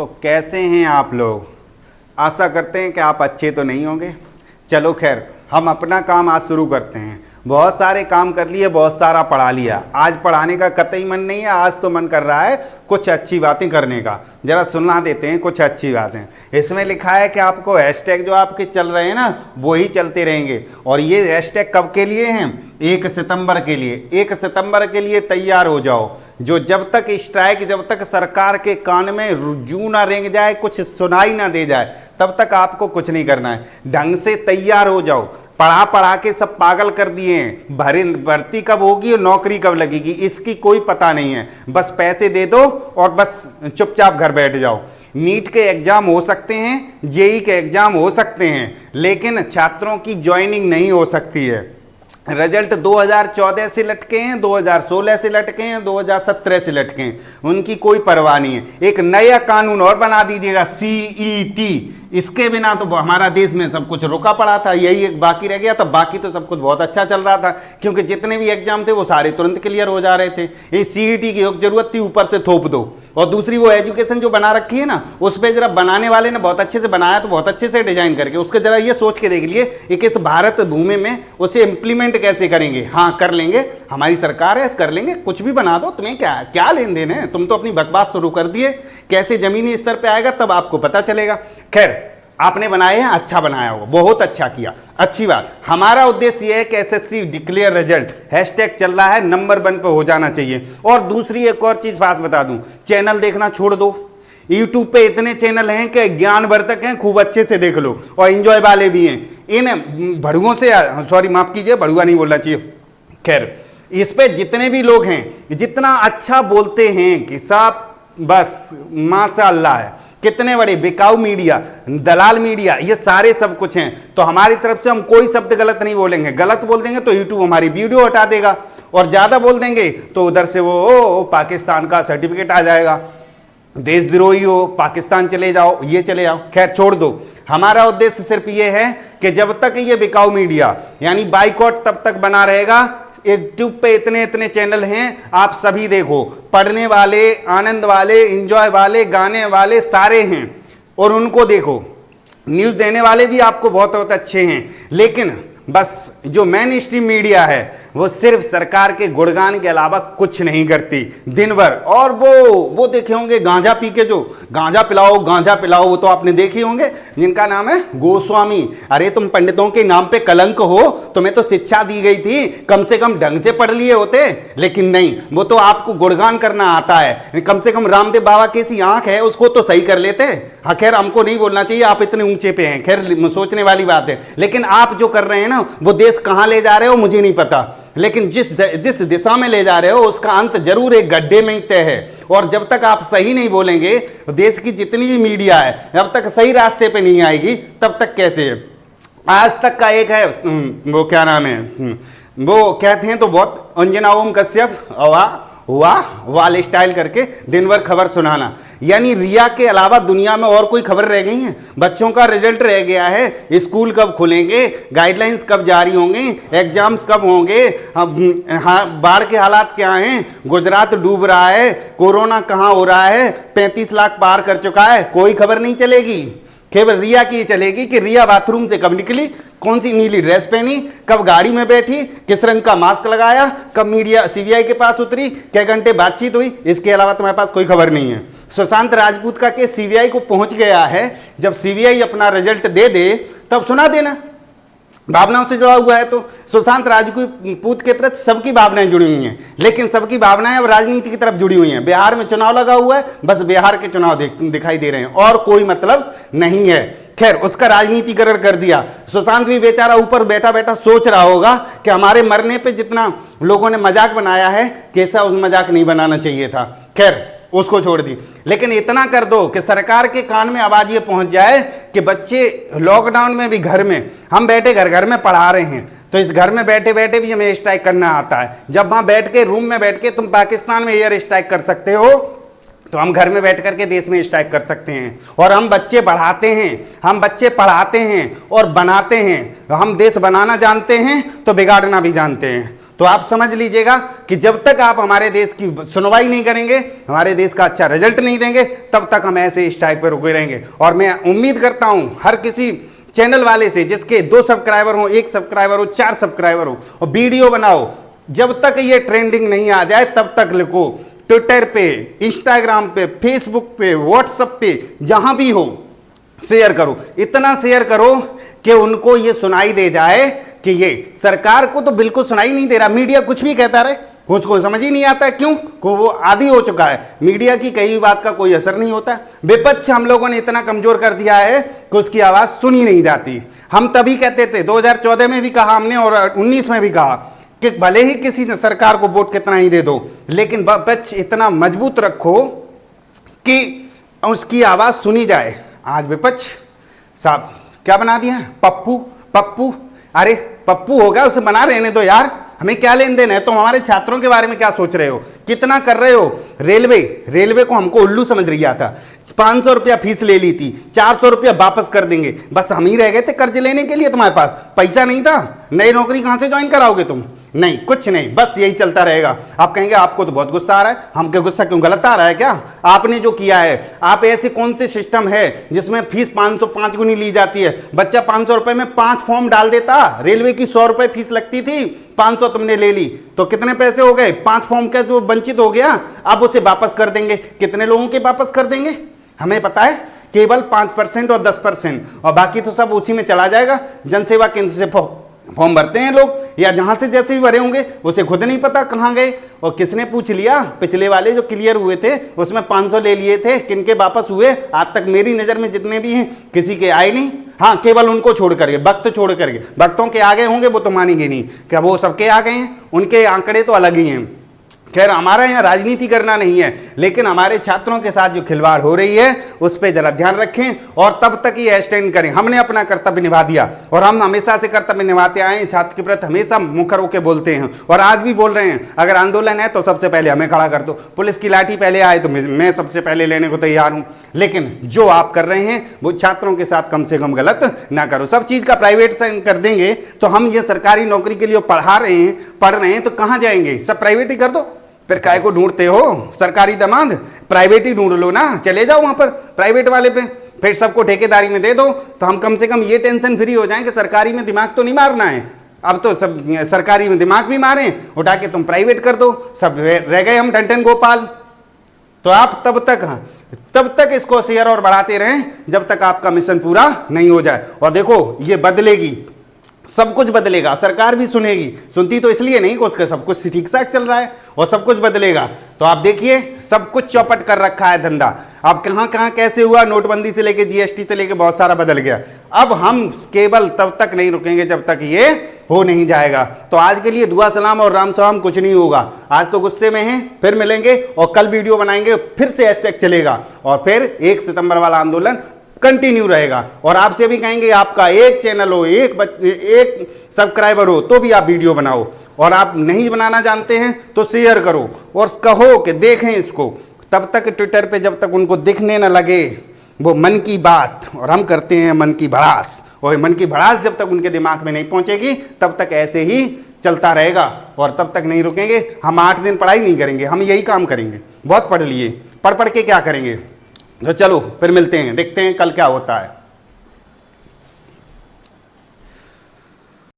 तो कैसे हैं आप लोग। आशा करते हैं कि आप अच्छे तो नहीं होंगे। चलो खैर, हम अपना काम आज शुरू करते हैं। बहुत सारे काम कर लिए, बहुत सारा पढ़ा लिया। आज पढ़ाने का कतई मन नहीं है। आज तो मन कर रहा है कुछ अच्छी बातें करने का। जरा सुना देते हैं कुछ अच्छी बातें। इसमें लिखा है कि आपको हैशटैग जो आपके चल रहे हैं ना, वो ही चलते रहेंगे। और ये हैशटैग कब के लिए हैं? 1 सितंबर के लिए। 1 सितंबर के लिए तैयार हो जाओ। जो जब तक स्ट्राइक, जब तक सरकार के कान में जू ना रेंग जाए, कुछ सुनाई ना दे जाए, तब तक आपको कुछ नहीं करना है। ढंग से तैयार हो जाओ। पढ़ा पढ़ा के सब पागल कर दिए हैं। भर्ती कब होगी और नौकरी कब लगेगी, इसकी कोई पता नहीं है। बस पैसे दे दो और बस चुपचाप घर बैठ जाओ। नीट के एग्जाम हो सकते हैं, जेई के एग्जाम हो सकते हैं, लेकिन छात्रों की ज्वाइनिंग नहीं हो सकती है। रिजल्ट 2014 से लटके हैं, 2016 से लटके हैं, 2017 से लटके हैं। उनकी कोई परवाह नहीं है। एक नया कानून और बना दीजिएगा, CET। इसके बिना तो हमारा देश में सब कुछ रुका पड़ा था। यही एक बाकी रह गया था। बाकी तो सब कुछ बहुत अच्छा चल रहा था, क्योंकि जितने भी एग्जाम थे वो सारे तुरंत क्लियर हो जा रहे थे। ये CET की जरूरत थी, ऊपर से थोप दो। और दूसरी वो एजुकेशन जो बना रखी है ना, उस पर जरा बनाने वाले ने बहुत अच्छे से बनाया, तो बहुत अच्छे से डिजाइन करके उसके जरा ये सोच के देख लिए कि इस भारत भूमि में उसे इम्प्लीमेंट कैसे करेंगे। हाँ, कर लेंगे, हमारी सरकार है, कर लेंगे। कुछ भी बना दो, तुम्हें क्या क्या लेन देन है। तुम तो अपनी बकवास शुरू कर दिए। कैसे जमीनी स्तर पे आएगा तब आपको पता चलेगा। खैर, आपने बनाए हैं, अच्छा बनाया होगा, बहुत अच्छा किया, अच्छी बात। हमारा उद्देश्य यह है कि SSC डिक्लेयर रिजल्ट हैशटैग चल रहा है, नंबर 1 पे हो जाना चाहिए। और दूसरी एक और चीज खास बता दूं, चैनल देखना छोड़ दो। यूट्यूब पे इतने चैनल हैं कि ज्ञानवर्धक हैं, खूब अच्छे से देख लो, और एंजॉय वाले भी हैं। इन भड़ुओं से, सॉरी माफ कीजिए, भड़ुआ नहीं बोलना चाहिए। खैर, इस पे जितने भी लोग हैं, जितना अच्छा बोलते हैं कि साहब बस माशाअल्लाह है। कितने बड़े बिकाऊ मीडिया, दलाल मीडिया, ये सारे सब कुछ हैं। तो हमारी तरफ से हम कोई शब्द गलत नहीं बोलेंगे। गलत बोल देंगे तो यूट्यूब हमारी वीडियो हटा देगा, और ज्यादा बोल देंगे तो उधर से वो पाकिस्तान का सर्टिफिकेट आ जाएगा, देशद्रोही हो, पाकिस्तान चले जाओ, ये चले जाओ। खैर छोड़ दो। हमारा उद्देश्य सिर्फ ये है कि जब तक ये बिकाऊ मीडिया यानी बाइकॉट तब तक बना रहेगा। यूट्यूब पे इतने इतने चैनल हैं, आप सभी देखो। पढ़ने वाले, आनंद वाले, एंजॉय वाले, गाने वाले सारे हैं, और उनको देखो। न्यूज़ देने वाले भी आपको बहुत बहुत अच्छे हैं, लेकिन बस जो मेन स्ट्रीम मीडिया है वो सिर्फ सरकार के गुणगान के अलावा कुछ नहीं करती दिन भर। और वो देखे होंगे गांजा पी के, जो गांजा पिलाओ, वो तो आपने देखे होंगे, जिनका नाम है गोस्वामी। अरे तुम पंडितों के नाम पे कलंक हो। तुम्हें तो शिक्षा दी गई थी, कम से कम ढंग से पढ़ लिए होते, लेकिन नहीं, वो तो आपको गुणगान करना आता है। कम से कम रामदेव बाबा की सी आंख है, उसको तो सही कर लेते। हाँ खैर, हमको नहीं बोलना चाहिए, आप इतने ऊंचे पे हैं, खैर सोचने वाली बात है। लेकिन आप जो कर रहे हैं ना, वो देश कहाँ ले जा रहे हो मुझे नहीं पता, लेकिन जिस दिशा में ले जा रहे हो उसका अंत जरूर एक गड्ढे में ही तय है। और जब तक आप सही नहीं बोलेंगे, देश की जितनी भी मीडिया है जब तक सही रास्ते पे नहीं आएगी, तब तक कैसे है। आज तक का एक है, वो क्या नाम है, वो कहते हैं तो बहुत, अंजना ओम कश्यप, वाह वाल स्टाइल करके दिन भर खबर सुनाना। यानी रिया के अलावा दुनिया में और कोई खबर रह गई है? बच्चों का रिजल्ट रह गया है, स्कूल कब खुलेंगे, गाइडलाइंस कब जारी होंगे, एग्जाम्स कब होंगे, बाढ़ के हालात क्या हैं, गुजरात डूब रहा है, कोरोना कहाँ हो रहा है, 35 लाख पार कर चुका है, कोई खबर नहीं चलेगी। केवल रिया की चलेगी कि रिया बाथरूम से कब निकली, कौन सी नीली ड्रेस पहनी, कब गाड़ी में बैठी, किस रंग का मास्क लगाया, कब मीडिया CBI के पास उतरी, क्या घंटे बातचीत हुई। इसके अलावा तुम्हारे पास कोई खबर नहीं है। सुशांत राजपूत का केस CBI को पहुंच गया है। जब CBI अपना रिजल्ट दे दे तब सुना देना। भावनाओं से जुड़ा हुआ है तो सुशांत राजपूत के प्रति सबकी भावनाएं जुड़ी हुई हैं, लेकिन सबकी भावनाएं अब राजनीति की तरफ जुड़ी हुई हैं। बिहार में चुनाव लगा हुआ है, बस बिहार के चुनाव दिखाई दे रहे हैं, और कोई मतलब नहीं है। खैर, उसका राजनीतिकरण कर दिया। सुशांत भी बेचारा ऊपर बैठा बैठा सोच रहा होगा कि हमारे मरने पे जितना लोगों ने मजाक बनाया है, कैसा उस मजाक नहीं बनाना चाहिए था। खैर, उसको छोड़ दी। लेकिन इतना कर दो कि सरकार के कान में आवाज ये पहुंच जाए कि बच्चे लॉकडाउन में भी घर में, हम बैठे घर में पढ़ा रहे हैं, तो इस घर में बैठे बैठे भी हमें स्ट्राइक करना आता है। जब वहां बैठ के रूम में बैठ के तुम पाकिस्तान में एयर स्ट्राइक कर सकते हो, तो हम घर में बैठ करके देश में स्ट्राइक कर सकते हैं। और हम बच्चे बढ़ाते हैं, हम बच्चे पढ़ाते हैं और बनाते हैं। हम देश बनाना जानते हैं तो बिगाड़ना भी जानते हैं। तो आप समझ लीजिएगा कि जब तक आप हमारे देश की सुनवाई नहीं करेंगे, हमारे देश का अच्छा रिजल्ट नहीं देंगे, तब तक हम ऐसे इस टाइप पर रुके रहेंगे। और मैं उम्मीद करता हूं हर किसी चैनल वाले से जिसके 2 सब्सक्राइबर हो, 1 सब्सक्राइबर हो, 4 सब्सक्राइबर हो, और वीडियो बनाओ, जब तक ये ट्रेंडिंग नहीं आ जाए तब तक लिखो, ट्विटर पे, इंस्टाग्राम पे, फेसबुक पे, व्हाट्सएप पे, जहां भी हो शेयर करो। इतना शेयर करो कि उनको ये सुनाई दे जाए कि ये सरकार को तो बिल्कुल सुनाई नहीं दे रहा, मीडिया कुछ भी कहता रहे, कुछ को समझ ही नहीं आता है। क्यों? को वो आदी हो चुका है, मीडिया की कई बात का कोई असर नहीं होता। विपक्ष हम लोगों ने इतना कमजोर कर दिया है कि उसकी आवाज सुनी नहीं जाती। हम तभी कहते थे, 2014 में भी कहा हमने और 19 में भी कहा कि भले ही किसी ने सरकार को वोट कितना ही दे दो, लेकिन विपक्ष इतना मजबूत रखो कि उसकी आवाज सुनी जाए। आज विपक्ष साहब क्या बना दिया है? पप्पू। पप्पू, अरे पप्पू होगा, उसे बना रहने दो यार, हमें क्या लेन देन है। तो हमारे छात्रों के बारे में क्या सोच रहे हो, कितना कर रहे हो? रेलवे को हमको उल्लू समझ रहा था, 500 रुपया फीस ले ली थी, 400 रुपया वापस कर देंगे, बस हम ही रह गए थे कर्ज लेने के लिए। तुम्हारे पास पैसा नहीं था, नई नौकरी कहां से ज्वाइन कराओगे तुम? नहीं, कुछ नहीं, बस यही चलता रहेगा। आप कहेंगे आपको तो बहुत गुस्सा आ रहा है, हमको गुस्सा क्यों, गलत आ रहा है क्या? आपने जो किया है, आप ऐसे कौन से सिस्टम है जिसमें फीस 505 गुनी ली जाती है? बच्चा 500 रुपए में 5 फॉर्म डाल देता, रेलवे की 100 रुपए फीस लगती थी, 500 तुमने ले ली, तो कितने पैसे हो गए? 5 फॉर्म का जो वंचित हो गया, अब उसे वापस कर देंगे। कितने लोगों के वापस कर देंगे हमें पता है? केवल 5% और 10%, और बाकी तो सब उसी में चला जाएगा। जनसेवा केंद्र से फॉर्म भरते हैं लोग, या जहां से जैसे भी भरे होंगे उसे खुद नहीं पता कहां गए और किसने पूछ लिया। पिछले वाले जो क्लियर हुए थे उसमें 500 ले लिए थे, किनके वापस हुए? आज तक मेरी नज़र में जितने भी हैं किसी के आए नहीं। हाँ, केवल उनको छोड़ करके, भक्त छोड़ करके। भक्तों के आ गए होंगे वो तो मानेंगे नहीं, क्या वो सबके आ गए हैं? उनके आंकड़े तो अलग ही हैं। खैर, हमारा यहाँ राजनीति करना नहीं है, लेकिन हमारे छात्रों के साथ जो खिलवाड़ हो रही है उस पर जरा ध्यान रखें और तब तक ये स्टैंड करें। हमने अपना कर्तव्य निभा दिया और हम हमेशा से कर्तव्य निभाते आए हैं, छात्र के प्रति हमेशा मुखर होकर बोलते हैं और आज भी बोल रहे हैं। अगर आंदोलन है तो सबसे पहले हमें खड़ा कर दो, पुलिस की लाठी पहले आए तो मैं सबसे पहले लेने को तैयार हूँ। लेकिन जो आप कर रहे हैं वो छात्रों के साथ कम से कम गलत ना करो। सब चीज़ का प्राइवेट से कर देंगे तो हम ये सरकारी नौकरी के लिए पढ़ रहे हैं तो कहाँ जाएंगे? सब प्राइवेट ही कर दो, फिर काय को ढूंढते हो सरकारी दामाद? प्राइवेट ही ढूंढ लो ना, चले जाओ वहां पर प्राइवेट वाले पे, फिर सबको ठेकेदारी में दे दो तो हम कम से कम ये टेंशन फ्री हो जाएं कि सरकारी में दिमाग तो नहीं मारना है। अब तो सब सरकारी में दिमाग भी मारें, उठा के तुम प्राइवेट कर दो, सब रह गए हम टन गोपाल। तो आप तब तक इसको शेयर और बढ़ाते रहें जब तक आपका मिशन पूरा नहीं हो जाए। और देखो ये बदलेगी, सब कुछ बदलेगा, सरकार भी सुनेगी। सुनती तो इसलिए नहीं कि उसका सब कुछ ठीक ठाक चल रहा है और सब कुछ बदलेगा। तो आप देखिए सब कुछ चौपट कर रखा है धंधा। अब कहाँ कहाँ कैसे हुआ, नोटबंदी से लेके जीएसटी से लेके बहुत सारा बदल गया। अब हम केवल तब तक नहीं रुकेंगे जब तक ये हो नहीं जाएगा। तो आज के लिए दुआ सलाम और राम सलाम, कुछ नहीं होगा। आज तो गुस्से में हैं, फिर मिलेंगे और कल वीडियो बनाएंगे, फिर से हैशटैग चलेगा और फिर 1 सितंबर वाला आंदोलन कंटिन्यू रहेगा। और आपसे भी कहेंगे आपका एक चैनल हो, एक सब्सक्राइबर हो तो भी आप वीडियो बनाओ, और आप नहीं बनाना जानते हैं तो शेयर करो और कहो कि देखें इसको। तब तक ट्विटर पे जब तक उनको दिखने न लगे वो मन की बात, और हम करते हैं मन की भड़ास, और मन की भड़ास जब तक उनके दिमाग में नहीं पहुंचेगी तब तक ऐसे ही चलता रहेगा और तब तक नहीं रुकेंगे। हम 8 दिन पढ़ाई नहीं करेंगे, हम यही काम करेंगे। बहुत पढ़ लिए, पढ़ के क्या करेंगे? तो चलो फिर मिलते हैं, देखते हैं कल क्या होता है।